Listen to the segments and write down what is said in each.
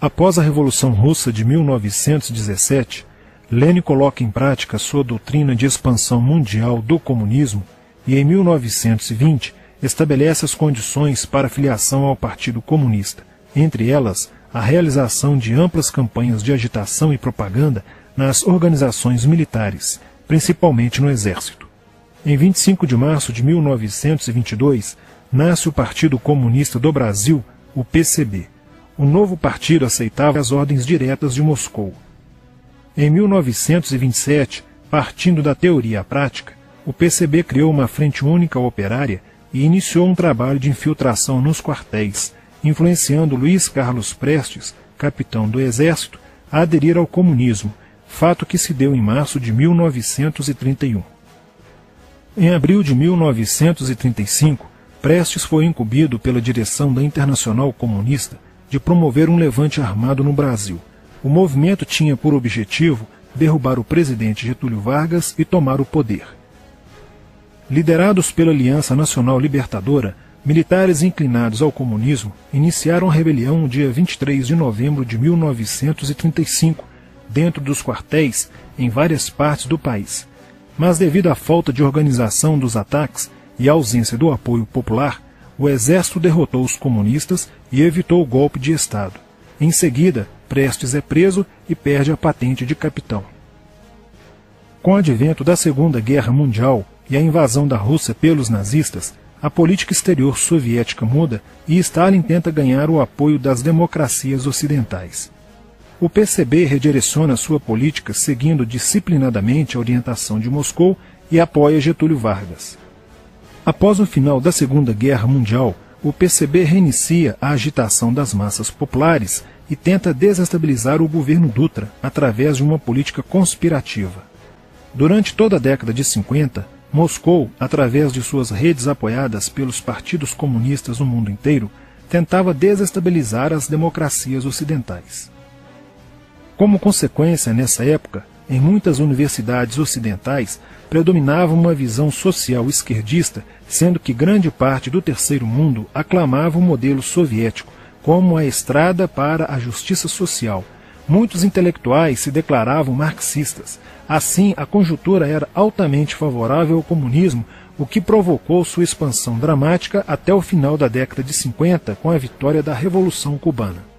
Após a Revolução Russa de 1917, Lenin coloca em prática sua doutrina de expansão mundial do comunismo e, em 1920, estabelece as condições para a filiação ao Partido Comunista, entre elas a realização de amplas campanhas de agitação e propaganda nas organizações militares, principalmente no Exército. Em 25 de março de 1922, nasce o Partido Comunista do Brasil, o PCB. O novo partido aceitava as ordens diretas de Moscou. Em 1927, partindo da teoria à prática, o PCB criou uma frente única operária e iniciou um trabalho de infiltração nos quartéis, influenciando Luiz Carlos Prestes, capitão do Exército, a aderir ao comunismo, fato que se deu em março de 1931. Em abril de 1935, Prestes foi incumbido pela direção da Internacional Comunista de promover um levante armado no Brasil. O movimento tinha por objetivo derrubar o presidente Getúlio Vargas e tomar o poder. Liderados pela Aliança Nacional Libertadora, militares inclinados ao comunismo iniciaram a rebelião no dia 23 de novembro de 1935, dentro dos quartéis em várias partes do país. Mas devido à falta de organização dos ataques e à ausência do apoio popular, o exército derrotou os comunistas e evitou o golpe de Estado. Em seguida, Prestes é preso e perde a patente de capitão. Com o advento da Segunda Guerra Mundial e a invasão da Rússia pelos nazistas, a política exterior soviética muda e Stalin tenta ganhar o apoio das democracias ocidentais. O PCB redireciona sua política seguindo disciplinadamente a orientação de Moscou e apoia Getúlio Vargas. Após o final da Segunda Guerra Mundial, o PCB reinicia a agitação das massas populares e tenta desestabilizar o governo Dutra através de uma política conspirativa. Durante toda a década de 50, Moscou, através de suas redes apoiadas pelos partidos comunistas no mundo inteiro, tentava desestabilizar as democracias ocidentais. Como consequência, nessa época, em muitas universidades ocidentais, predominava uma visão social esquerdista, sendo que grande parte do terceiro mundo aclamava o modelo soviético como a estrada para a justiça social. Muitos intelectuais se declaravam marxistas. Assim, a conjuntura era altamente favorável ao comunismo, o que provocou sua expansão dramática até o final da década de 50, com a vitória da Revolução Cubana.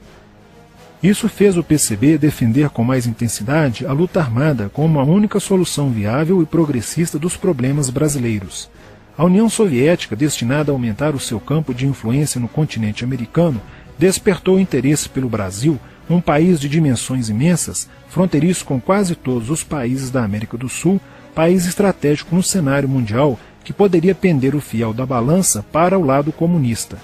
Isso fez o PCB defender com mais intensidade a luta armada como a única solução viável e progressista dos problemas brasileiros. A União Soviética, destinada a aumentar o seu campo de influência no continente americano, despertou interesse pelo Brasil, um país de dimensões imensas, fronteiriço com quase todos os países da América do Sul, país estratégico no cenário mundial que poderia pender o fiel da balança para o lado comunista.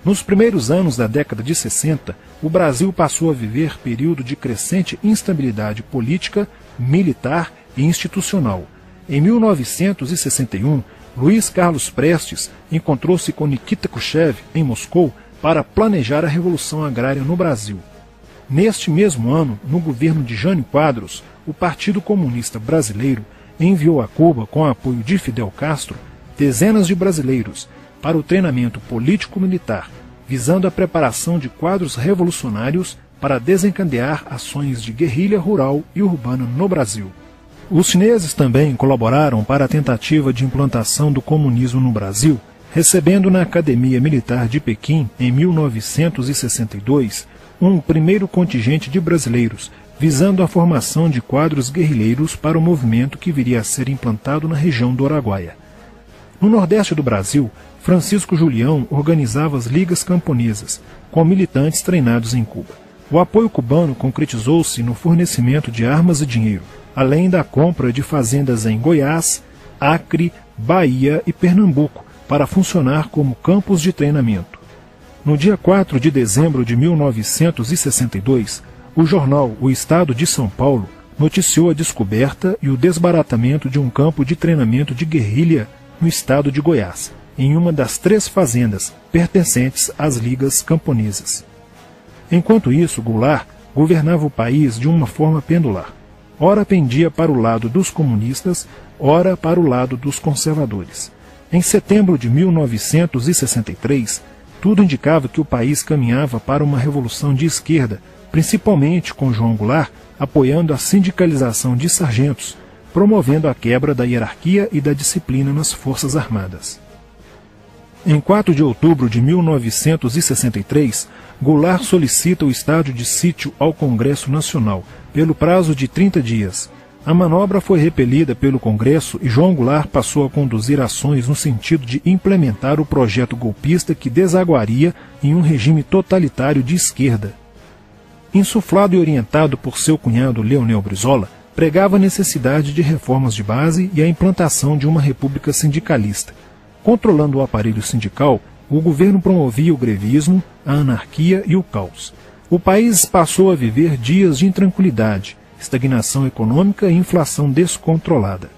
Nos primeiros anos da década de 60, o Brasil passou a viver período de crescente instabilidade política, militar e institucional. Em 1961, Luiz Carlos Prestes encontrou-se com Nikita Khrushchev em Moscou para planejar a Revolução Agrária no Brasil. Neste mesmo ano, no governo de Jânio Quadros, o Partido Comunista Brasileiro enviou a Cuba, com apoio de Fidel Castro, dezenas de brasileiros para o treinamento político-militar, visando a preparação de quadros revolucionários para desencadear ações de guerrilha rural e urbana no Brasil. Os chineses também colaboraram para a tentativa de implantação do comunismo no Brasil, recebendo na Academia Militar de Pequim, em 1962, um primeiro contingente de brasileiros, visando a formação de quadros guerrilheiros para o movimento que viria a ser implantado na região do Araguaia. No Nordeste do Brasil, Francisco Julião organizava as ligas camponesas, com militantes treinados em Cuba. O apoio cubano concretizou-se no fornecimento de armas e dinheiro, além da compra de fazendas em Goiás, Acre, Bahia e Pernambuco, para funcionar como campos de treinamento. No dia 4 de dezembro de 1962, o jornal O Estado de São Paulo noticiou a descoberta e o desbaratamento de um campo de treinamento de guerrilha no estado de Goiás, em uma das 3 fazendas pertencentes às ligas camponesas. Enquanto isso, Goulart governava o país de uma forma pendular. Ora pendia para o lado dos comunistas, ora para o lado dos conservadores. Em setembro de 1963, tudo indicava que o país caminhava para uma revolução de esquerda, principalmente com João Goulart apoiando a sindicalização de sargentos, promovendo a quebra da hierarquia e da disciplina nas Forças Armadas. Em 4 de outubro de 1963, Goulart solicita o estado de sítio ao Congresso Nacional, pelo prazo de 30 dias. A manobra foi repelida pelo Congresso e João Goulart passou a conduzir ações no sentido de implementar o projeto golpista que desaguaria em um regime totalitário de esquerda. Insuflado e orientado por seu cunhado Leonel Brizola, pregava a necessidade de reformas de base e a implantação de uma república sindicalista. Controlando o aparelho sindical, o governo promovia o grevismo, a anarquia e o caos. O país passou a viver dias de intranquilidade, estagnação econômica e inflação descontrolada.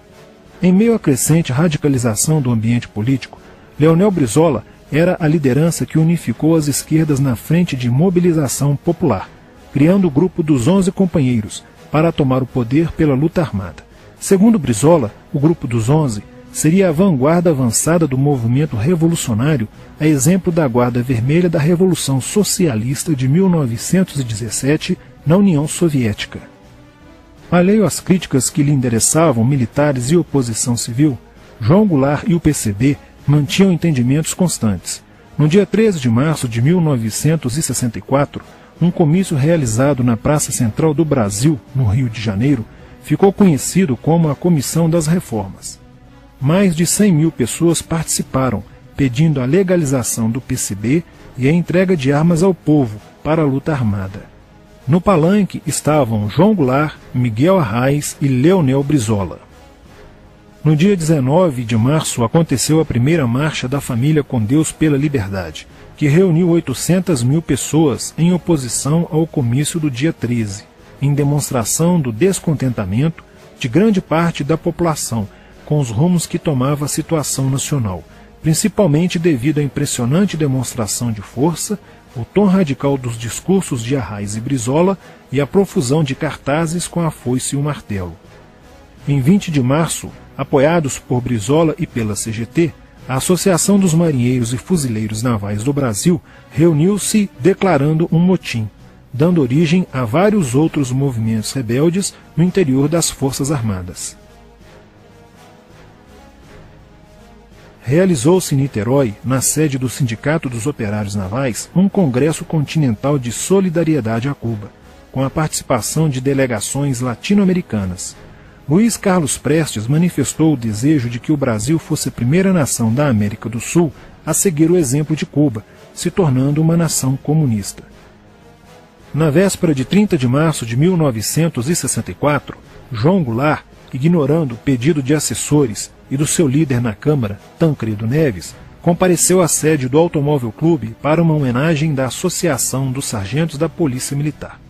Em meio à crescente radicalização do ambiente político, Leonel Brizola era a liderança que unificou as esquerdas na frente de mobilização popular, criando o grupo dos 11 companheiros para tomar o poder pela luta armada. Segundo Brizola, o grupo dos 11 seria a vanguarda avançada do movimento revolucionário, a exemplo da Guarda Vermelha da Revolução Socialista de 1917 na União Soviética. Alheio às críticas que lhe endereçavam militares e oposição civil, João Goulart e o PCB mantinham entendimentos constantes. No dia 13 de março de 1964, um comício realizado na Praça Central do Brasil, no Rio de Janeiro, ficou conhecido como a Comissão das Reformas. Mais de 100 mil pessoas participaram, pedindo a legalização do PCB e a entrega de armas ao povo para a luta armada. No palanque estavam João Goulart, Miguel Arraes e Leonel Brizola. No dia 19 de março aconteceu a primeira Marcha da Família com Deus pela Liberdade, que reuniu 800 mil pessoas em oposição ao comício do dia 13, em demonstração do descontentamento de grande parte da população com os rumos que tomava a situação nacional, principalmente devido à impressionante demonstração de força, o tom radical dos discursos de Arraes e Brizola e a profusão de cartazes com a foice e o martelo. Em 20 de março, apoiados por Brizola e pela CGT, a Associação dos Marinheiros e Fuzileiros Navais do Brasil reuniu-se declarando um motim, dando origem a vários outros movimentos rebeldes no interior das Forças Armadas. Realizou-se em Niterói, na sede do Sindicato dos Operários Navais, um congresso continental de solidariedade a Cuba, com a participação de delegações latino-americanas. Luiz Carlos Prestes manifestou o desejo de que o Brasil fosse a primeira nação da América do Sul a seguir o exemplo de Cuba, se tornando uma nação comunista. Na véspera de 30 de março de 1964, João Goulart, ignorando o pedido de assessores e do seu líder na Câmara, Tancredo Neves, compareceu à sede do Automóvel Clube para uma homenagem da Associação dos Sargentos da Polícia Militar.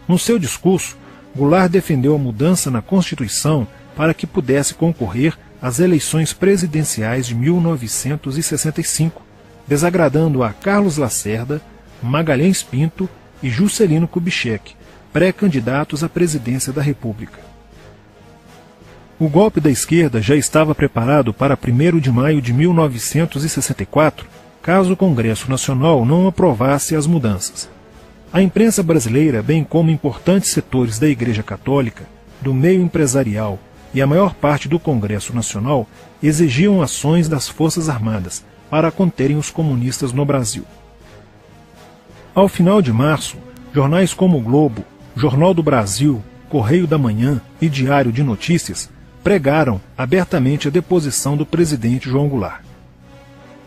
No seu discurso, Goulart defendeu a mudança na Constituição para que pudesse concorrer às eleições presidenciais de 1965, desagradando a Carlos Lacerda, Magalhães Pinto e Juscelino Kubitschek, pré-candidatos à presidência da República. O golpe da esquerda já estava preparado para 1º de maio de 1964, caso o Congresso Nacional não aprovasse as mudanças. A imprensa brasileira, bem como importantes setores da Igreja Católica, do meio empresarial e a maior parte do Congresso Nacional exigiam ações das Forças Armadas para conterem os comunistas no Brasil. Ao final de março, jornais como o Globo, Jornal do Brasil, Correio da Manhã e Diário de Notícias pregaram abertamente a deposição do presidente João Goulart.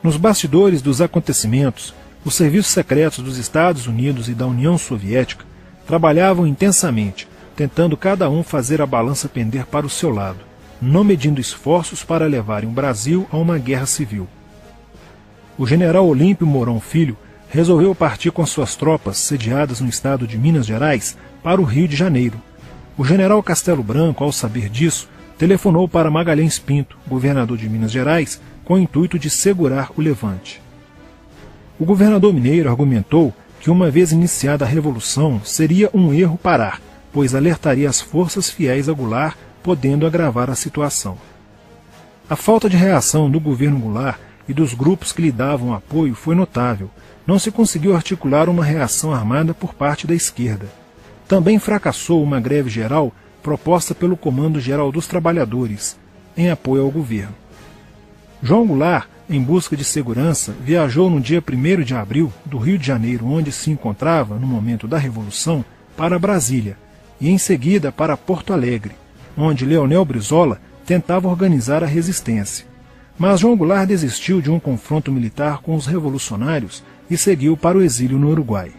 Nos bastidores dos acontecimentos, os serviços secretos dos Estados Unidos e da União Soviética trabalhavam intensamente, tentando cada um fazer a balança pender para o seu lado, não medindo esforços para levarem o Brasil a uma guerra civil. O general Olímpio Mourão Filho resolveu partir com suas tropas sediadas no estado de Minas Gerais para o Rio de Janeiro. O general Castelo Branco, ao saber disso, telefonou para Magalhães Pinto, governador de Minas Gerais, com o intuito de segurar o levante. O governador mineiro argumentou que, uma vez iniciada a revolução, seria um erro parar, pois alertaria as forças fiéis a Goulart, podendo agravar a situação. A falta de reação do governo Goulart e dos grupos que lhe davam apoio foi notável. Não se conseguiu articular uma reação armada por parte da esquerda. Também fracassou uma greve geral proposta pelo Comando Geral dos Trabalhadores, em apoio ao governo. João Goulart, em busca de segurança, viajou no dia 1º de abril do Rio de Janeiro, onde se encontrava no momento da Revolução, para Brasília, e em seguida para Porto Alegre, onde Leonel Brizola tentava organizar a resistência. Mas João Goulart desistiu de um confronto militar com os revolucionários e seguiu para o exílio no Uruguai.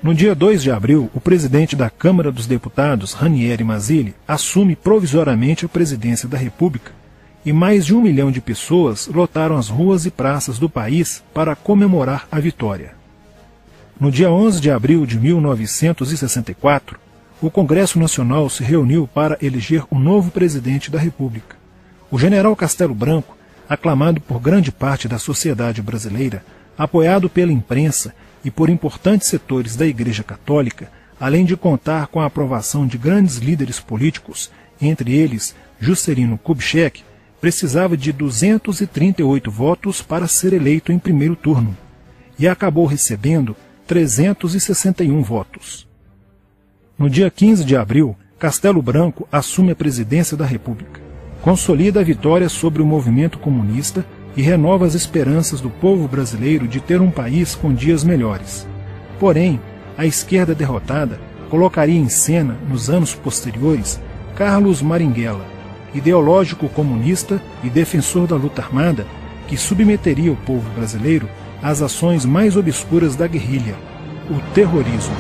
No dia 2 de abril, o presidente da Câmara dos Deputados, Ranieri Mazzilli, assume provisoriamente a presidência da República e mais de 1 milhão de pessoas lotaram as ruas e praças do país para comemorar a vitória. No dia 11 de abril de 1964, o Congresso Nacional se reuniu para eleger o novo presidente da República. O general Castelo Branco, aclamado por grande parte da sociedade brasileira, apoiado pela imprensa e por importantes setores da Igreja Católica, além de contar com a aprovação de grandes líderes políticos, entre eles Juscelino Kubitschek, precisava de 238 votos para ser eleito em primeiro turno, e acabou recebendo 361 votos. No dia 15 de abril, Castelo Branco assume a presidência da República, consolida a vitória sobre o movimento comunista e renova as esperanças do povo brasileiro de ter um país com dias melhores. Porém, a esquerda derrotada colocaria em cena, nos anos posteriores, Carlos Marighella, ideológico comunista e defensor da luta armada, que submeteria o povo brasileiro às ações mais obscuras da guerrilha, o terrorismo.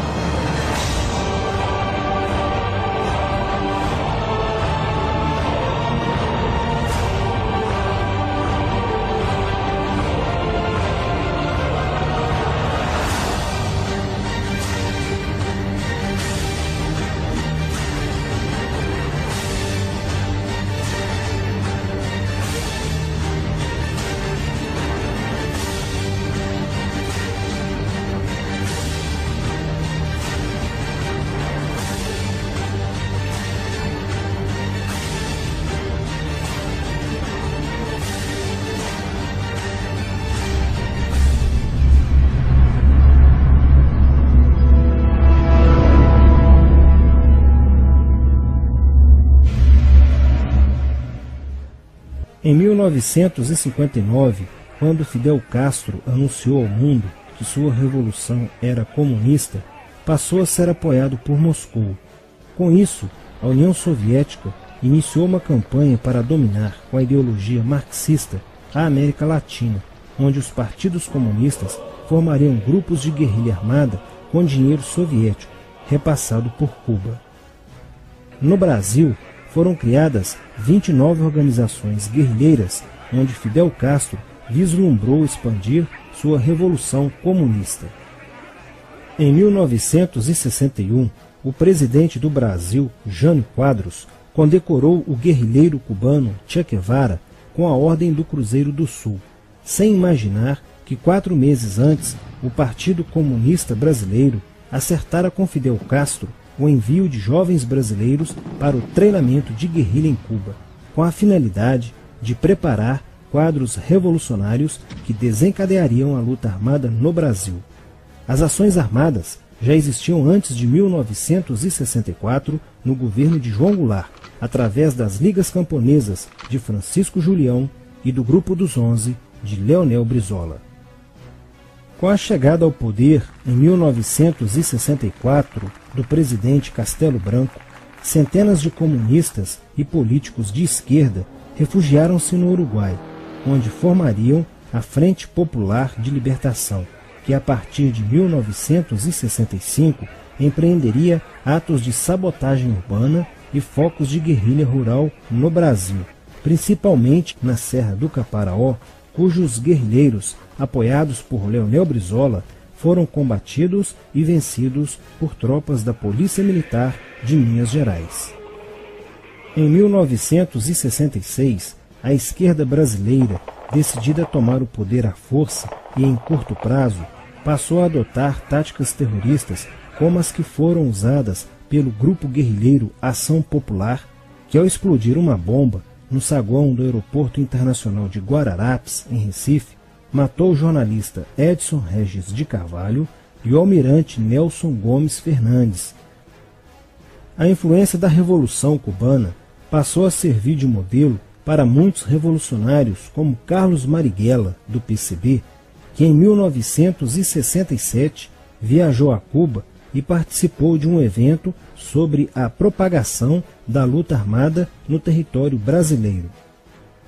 Em 1959, quando Fidel Castro anunciou ao mundo que sua revolução era comunista, passou a ser apoiado por Moscou. Com isso, a União Soviética iniciou uma campanha para dominar com a ideologia marxista a América Latina, onde os partidos comunistas formariam grupos de guerrilha armada com dinheiro soviético, repassado por Cuba. No Brasil, foram criadas 29 organizações guerrilheiras, onde Fidel Castro vislumbrou expandir sua revolução comunista. Em 1961, o presidente do Brasil, Jânio Quadros, condecorou o guerrilheiro cubano Che Guevara com a Ordem do Cruzeiro do Sul, sem imaginar que 4 meses antes o Partido Comunista Brasileiro acertara com Fidel Castro o envio de jovens brasileiros para o treinamento de guerrilha em Cuba, com a finalidade de preparar quadros revolucionários que desencadeariam a luta armada no Brasil. As ações armadas já existiam antes de 1964 no governo de João Goulart, através das Ligas Camponesas de Francisco Julião e do Grupo dos 11 de Leonel Brizola. Com a chegada ao poder, em 1964, do presidente Castelo Branco, centenas de comunistas e políticos de esquerda refugiaram-se no Uruguai, onde formariam a Frente Popular de Libertação, que a partir de 1965 empreenderia atos de sabotagem urbana e focos de guerrilha rural no Brasil, principalmente na Serra do Caparaó, cujos guerrilheiros, apoiados por Leonel Brizola, foram combatidos e vencidos por tropas da Polícia Militar de Minas Gerais. Em 1966, a esquerda brasileira, decidida a tomar o poder à força e em curto prazo, passou a adotar táticas terroristas como as que foram usadas pelo grupo guerrilheiro Ação Popular, que ao explodir uma bomba no saguão do Aeroporto Internacional de Guararapes, em Recife, matou o jornalista Edson Regis de Carvalho e o almirante Nelson Gomes Fernandes, A influência da Revolução Cubana passou a servir de modelo para muitos revolucionários como Carlos Marighella, do PCB, que em 1967 viajou a Cuba e participou de um evento sobre a propagação da luta armada no território brasileiro.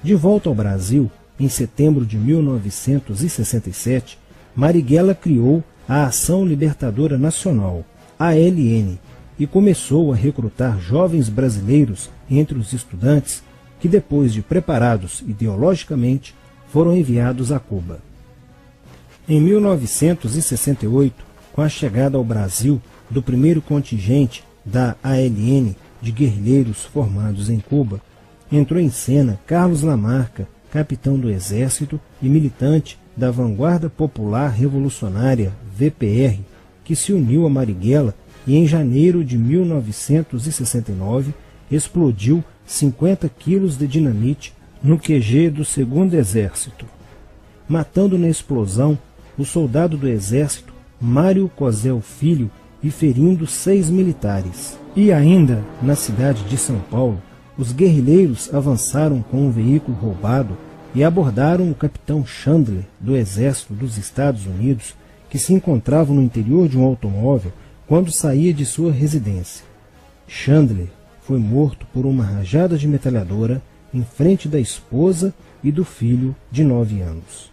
De volta ao Brasil, em setembro de 1967, Marighella criou a Ação Libertadora Nacional, ALN, e começou a recrutar jovens brasileiros entre os estudantes que, depois de preparados ideologicamente, foram enviados a Cuba. Em 1968, com a chegada ao Brasil do primeiro contingente da ALN de guerrilheiros formados em Cuba, entrou em cena Carlos Lamarca, capitão do Exército e militante da Vanguarda Popular Revolucionária, VPR, que se uniu a Marighella e em janeiro de 1969 explodiu 50 quilos de dinamite no QG do 2º Exército, matando na explosão o soldado do Exército Mário Cosel Filho e ferindo 6 militares. E ainda, na cidade de São Paulo, os guerrilheiros avançaram com um veículo roubado e abordaram o capitão Chandler, do Exército dos Estados Unidos, que se encontrava no interior de um automóvel quando saía de sua residência. Chandler foi morto por uma rajada de metralhadora em frente da esposa e do filho de 9 anos.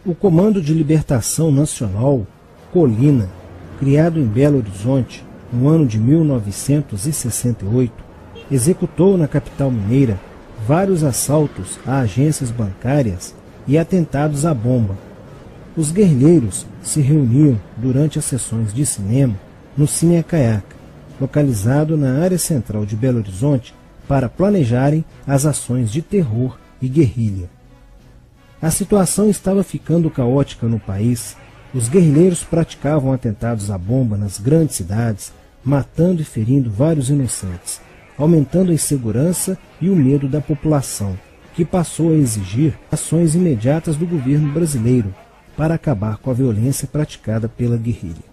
O Comando de Libertação Nacional, Colina, criado em Belo Horizonte no ano de 1968, executou na capital mineira vários assaltos a agências bancárias e atentados à bomba. Os guerrilheiros se reuniam durante as sessões de cinema no Cine Acaiaca, localizado na área central de Belo Horizonte, para planejarem as ações de terror e guerrilha. A situação estava ficando caótica no país. Os guerrilheiros praticavam atentados à bomba nas grandes cidades, matando e ferindo vários inocentes, aumentando a insegurança e o medo da população, que passou a exigir ações imediatas do governo brasileiro para acabar com a violência praticada pela guerrilha.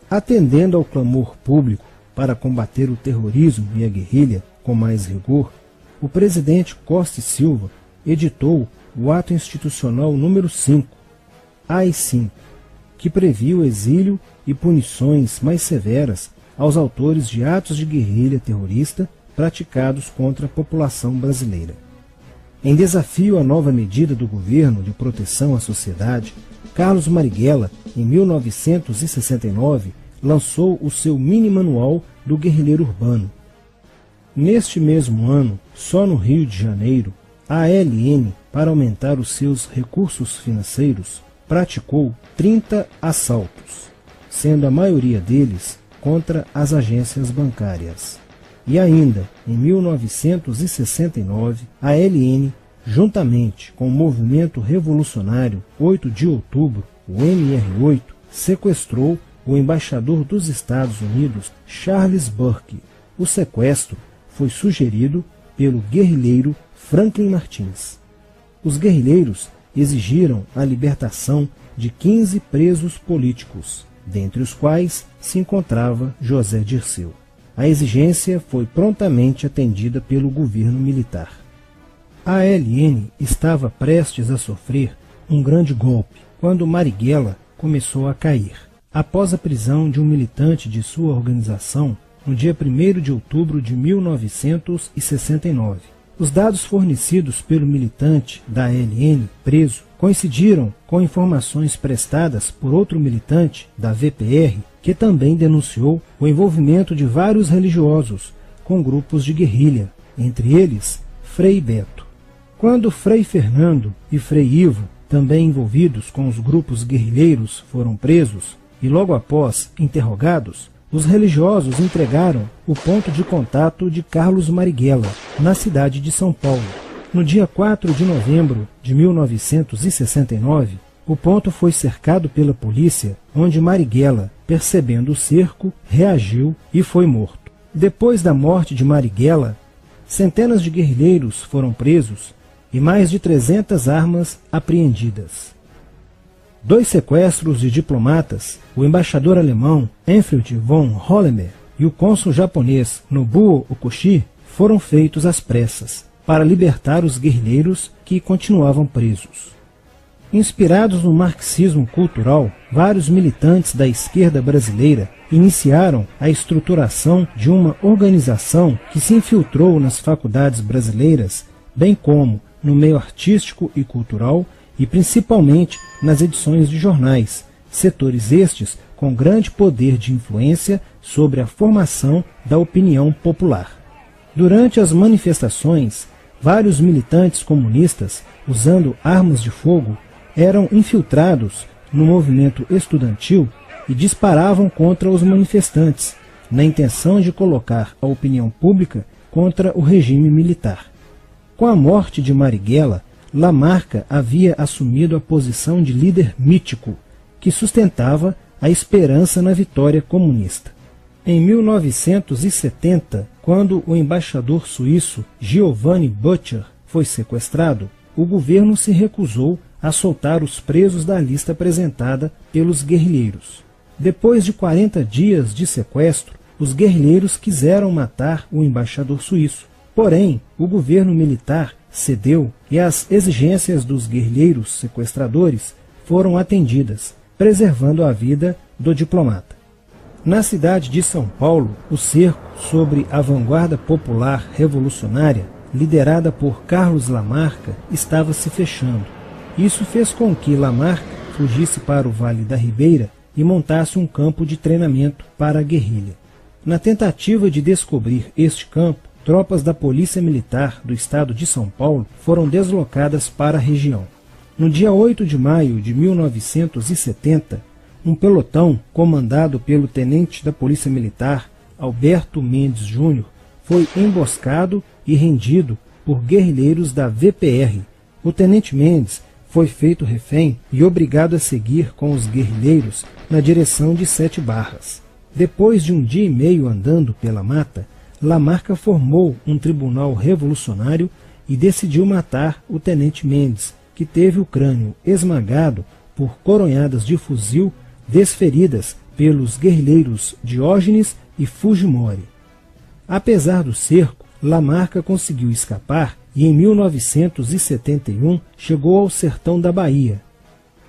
Atendendo ao clamor público para combater o terrorismo e a guerrilha com mais rigor, o presidente Costa e Silva editou o Ato Institucional número 5, AI-5, que previa o exílio e punições mais severas aos autores de atos de guerrilha terrorista praticados contra a população brasileira. Em desafio à nova medida do governo de proteção à sociedade, Carlos Marighella, em 1969, lançou o seu mini-manual do guerrilheiro urbano. Neste mesmo ano, só no Rio de Janeiro, a ALN, para aumentar os seus recursos financeiros, praticou 30 assaltos, sendo a maioria deles contra as agências bancárias. E ainda, em 1969, a ALN, juntamente com o movimento revolucionário 8 de outubro, o MR8, sequestrou o embaixador dos Estados Unidos, Charles Burke. O sequestro foi sugerido pelo guerrilheiro Franklin Martins. Os guerrilheiros exigiram a libertação de 15 presos políticos, dentre os quais se encontrava José Dirceu. A exigência foi prontamente atendida pelo governo militar. A ALN estava prestes a sofrer um grande golpe quando Marighella começou a cair. Após a prisão de um militante de sua organização, no dia 1º de outubro de 1969. Os dados fornecidos pelo militante da ALN preso coincidiram com informações prestadas por outro militante da VPR, que também denunciou o envolvimento de vários religiosos com grupos de guerrilha, entre eles Frei Beto. Quando Frei Fernando e Frei Ivo, também envolvidos com os grupos guerrilheiros, foram presos e logo após interrogados, os religiosos entregaram o ponto de contato de Carlos Marighella, na cidade de São Paulo. No dia 4 de novembro de 1969, o ponto foi cercado pela polícia, onde Marighella, percebendo o cerco, reagiu e foi morto. Depois da morte de Marighella, centenas de guerrilheiros foram presos e mais de 300 armas apreendidas. 2 sequestros de diplomatas, o embaixador alemão Enfield von Hollemer e o cônsul japonês Nobuo Okushi foram feitos às pressas para libertar os guerrilheiros que continuavam presos. Inspirados no marxismo cultural, vários militantes da esquerda brasileira iniciaram a estruturação de uma organização que se infiltrou nas faculdades brasileiras, bem como no meio artístico e cultural e principalmente nas edições de jornais, setores estes com grande poder de influência sobre a formação da opinião popular. Durante as manifestações, vários militantes comunistas, usando armas de fogo, eram infiltrados no movimento estudantil e disparavam contra os manifestantes, na intenção de colocar a opinião pública contra o regime militar. Com a morte de Marighella, Lamarca havia assumido a posição de líder mítico, que sustentava a esperança na vitória comunista. Em 1970, quando o embaixador suíço Giovanni Butcher foi sequestrado, o governo se recusou a soltar os presos da lista apresentada pelos guerrilheiros. Depois de 40 dias de sequestro, os guerrilheiros quiseram matar o embaixador suíço. Porém, o governo militar cedeu e as exigências dos guerrilheiros sequestradores foram atendidas, preservando a vida do diplomata. Na cidade de São Paulo, o cerco sobre a vanguarda popular revolucionária, liderada por Carlos Lamarca, estava se fechando. Isso fez com que Lamarca fugisse para o Vale da Ribeira e montasse um campo de treinamento para a guerrilha. Na tentativa de descobrir este campo, tropas da Polícia Militar do estado de São Paulo foram deslocadas para a região. No dia 8 de maio de 1970, um pelotão comandado pelo tenente da Polícia Militar, Alberto Mendes Júnior, foi emboscado e rendido por guerrilheiros da VPR. O tenente Mendes foi feito refém e obrigado a seguir com os guerrilheiros na direção de Sete Barras. Depois de um dia e meio andando pela mata, Lamarca formou um tribunal revolucionário e decidiu matar o tenente Mendes, que teve o crânio esmagado por coronhadas de fuzil desferidas pelos guerrilheiros Diógenes e Fujimori. Apesar do cerco, Lamarca conseguiu escapar e em 1971 chegou ao sertão da Bahia.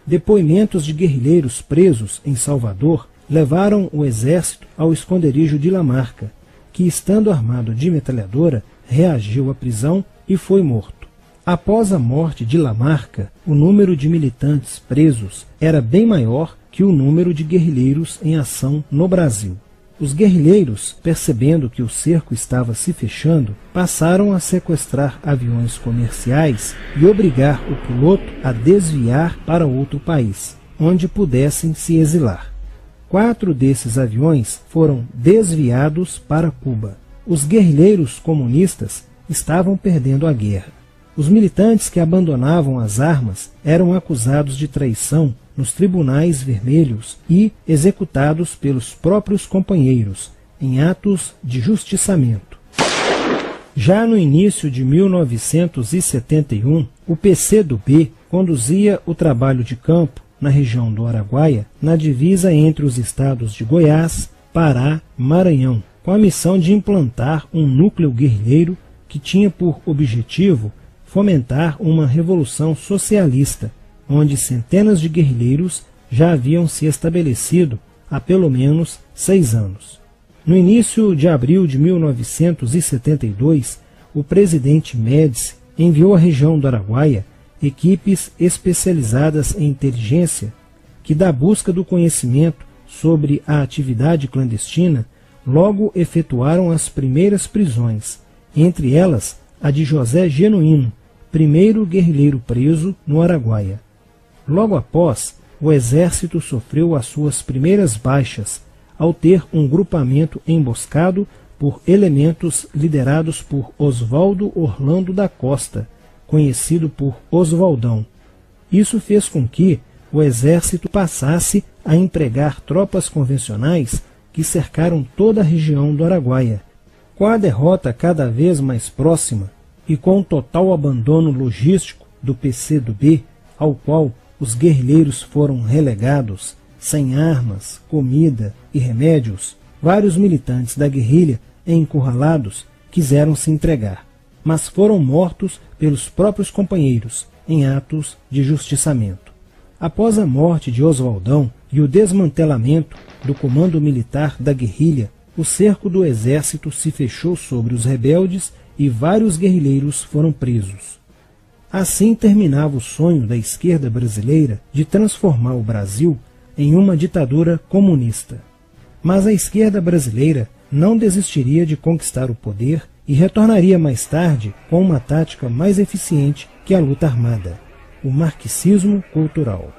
Depoimentos de guerrilheiros presos em Salvador levaram o exército ao esconderijo de Lamarca, que, estando armado de metralhadora, reagiu à prisão e foi morto. Após a morte de Lamarca, o número de militantes presos era bem maior que o número de guerrilheiros em ação no Brasil. Os guerrilheiros, percebendo que o cerco estava se fechando, passaram a sequestrar aviões comerciais e obrigar o piloto a desviar para outro país, onde pudessem se exilar. 4 desses aviões foram desviados para Cuba. Os guerrilheiros comunistas estavam perdendo a guerra. Os militantes que abandonavam as armas eram acusados de traição nos tribunais vermelhos e executados pelos próprios companheiros, em atos de justiçamento. Já no início de 1971, o PCdoB conduzia o trabalho de campo na região do Araguaia, na divisa entre os estados de Goiás, Pará e Maranhão, com a missão de implantar um núcleo guerrilheiro que tinha por objetivo fomentar uma revolução socialista, onde centenas de guerrilheiros já haviam se estabelecido há pelo menos 6 anos. No início de abril de 1972, o presidente Médici enviou à região do Araguaia equipes especializadas em inteligência que, da busca do conhecimento sobre a atividade clandestina, logo efetuaram as primeiras prisões, entre elas a de José Genuíno, primeiro guerrilheiro preso no Araguaia. Logo após, o exército sofreu as suas primeiras baixas ao ter um grupamento emboscado por elementos liderados por Oswaldo Orlando da Costa, conhecido por Oswaldão. Isso fez com que o exército passasse a empregar tropas convencionais que cercaram toda a região do Araguaia. Com a derrota cada vez mais próxima e com o total abandono logístico do PCdoB, ao qual os guerrilheiros foram relegados, sem armas, comida e remédios, vários militantes da guerrilha, encurralados, quiseram se entregar, mas foram mortos pelos próprios companheiros em atos de justiçamento. Após a morte de Oswaldão e o desmantelamento do comando militar da guerrilha, o cerco do exército se fechou sobre os rebeldes e vários guerrilheiros foram presos. Assim terminava o sonho da esquerda brasileira de transformar o Brasil em uma ditadura comunista. Mas a esquerda brasileira não desistiria de conquistar o poder e retornaria mais tarde com uma tática mais eficiente que a luta armada: o marxismo cultural.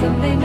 Something